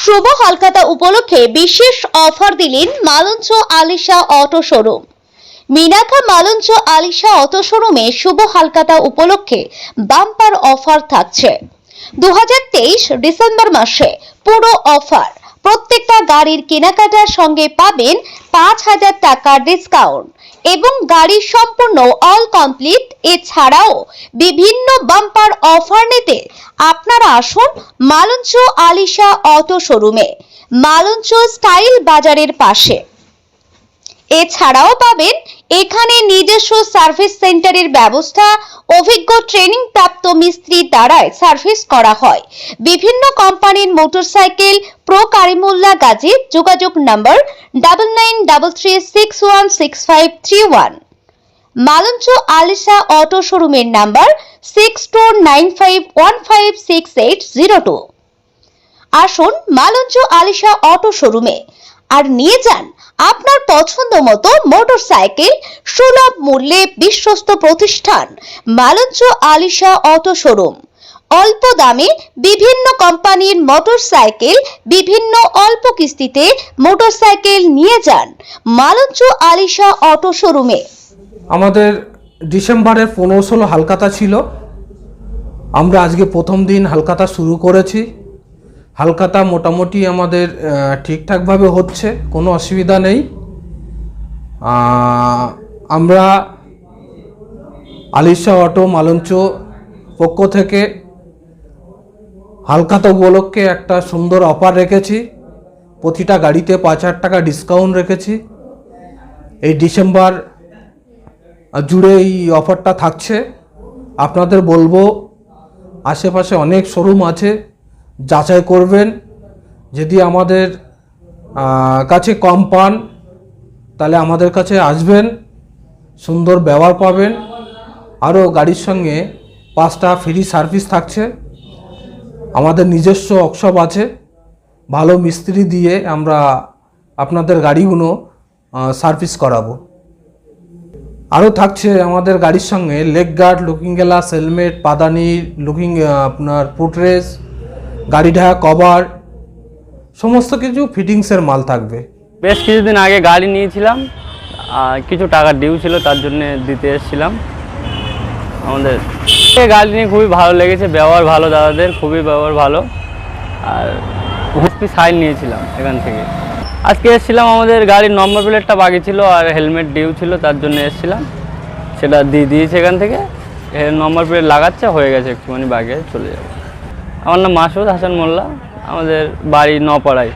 শুভ হালখাতা উপলক্ষে বিশেষ অফার দিলেন মালঞ্চ আলিশা অটো শোরুম। মিনাখা মালঞ্চ আলিশা অটো শোরুমে শুভ হালখাতা উপলক্ষে বাম্পার অফার থাকছে। 2023 ডিসেম্বর মাসে পুরো অফার। প্রত্যেকটা গাড়ির কেনাকাটার সঙ্গে পাবেন 5000 টাকা ডিসকাউন্ট এবং গাড়ি সম্পূর্ণ অল কমপ্লিট। এছাড়াও বিভিন্ন বাম্পার অফার নিতে আপনারা আসুন মালঞ্চ আলিশা অটো শোরুমে, মালঞ্চ স্টাইল বাজারের পাশে। এছাড়াও পাবেন এখানে নিজস্ব সার্ভিস সেন্টারের ব্যবস্থা। অভিজ্ঞ ট্রেনিং প্রাপ্ত মিস্ত্রি দ্বারাই সার্ভিস করা হয়। বিভিন্ন কোম্পানির মোটরসাইকেল প্রো কারিমুল্লাহ গাজী। যোগাযোগ নম্বর 9933616531। মালঞ্চ আলিশা অটো শোরুমের নাম্বার 6295156802। আসুন মালঞ্চ আলিশা অটো শোরুমে আর নিয়ে যান আপনার পছন্দ মতো মোটরসাইকেল সুলভ মূল্যে। বিশ্বস্ত প্রতিষ্ঠান মালঞ্চ আলিশা অটো শোরুম। অল্প দামে বিভিন্ন কোম্পানির মোটরসাইকেল, বিভিন্ন অল্প কিস্তিতে মোটরসাইকেল নিয়ে যান মালঞ্চ আলিশা অটো শোরুমে। আমাদের ডিসেম্বরের 15-16 হালখাতা ছিল। আমরা আজকে প্রথম দিন হালখাতা শুরু করেছি। হালখাতা মোটামুটি আমাদের ঠিকঠাকভাবে হচ্ছে, কোনো অসুবিধা নেই। আমরা আলিশা অটো মালঞ্চ পক্ষ থেকে হালখাতা উপলক্ষে একটা সুন্দর অফার রেখেছি। প্রতিটা গাড়িতে 5000 টাকা ডিসকাউন্ট রেখেছি। এই ডিসেম্বর জুড়ে এই অফারটা থাকছে। আপনাদের বলবো আশেপাশে অনেক শোরুম আছে, যাচাই করবেন। যদি আমাদের কাছে কম পান তাহলে আমাদের কাছে আসবেন, সুন্দর ব্যবহার পাবেন। আরও গাড়ির সঙ্গে 5টা ফ্রি সার্ভিস থাকছে। আমাদের নিজস্ব ওয়ার্কশপ আছে, ভালো মিস্ত্রি দিয়ে আমরা আপনাদের গাড়িগুলো সার্ভিস করাবো। আরও থাকছে আমাদের গাড়ির সঙ্গে leg guard, looking glass, helmet, পাদানি, আপনার ফুটরেস, গাড়ি ঢাকা কভার, সমস্ত কিছু ফিটিংসের মাল থাকবে। বেশ কিছুদিন আগে গাড়ি নিয়েছিলাম, কিছু টাকা ডিউ ছিল, তার জন্য দিতে এসেছিলাম। আমাদের গাড়ি নিয়ে খুবই ভালো লেগেছে, ব্যবহার ভালো, দাদাদের খুবই ব্যবহার ভালো। আর হুসপি সাইন নিয়েছিলাম এখান থেকে। আজকে এসেছিলাম, আমাদের গাড়ির নম্বর প্লেটটা বাকি ছিল আর হেলমেট ডিউ ছিল, তার জন্য এসেছিলাম। সেটা দিয়ে দিয়েছে এখান থেকে, নম্বর প্লেট লাগাচ্ছে, হয়ে গেছে, একটুখানি বাকি চলে যাবে। আমার নাম মাসুদ হাসান মোল্লা, আমাদের বাড়ি নপাড়ায়।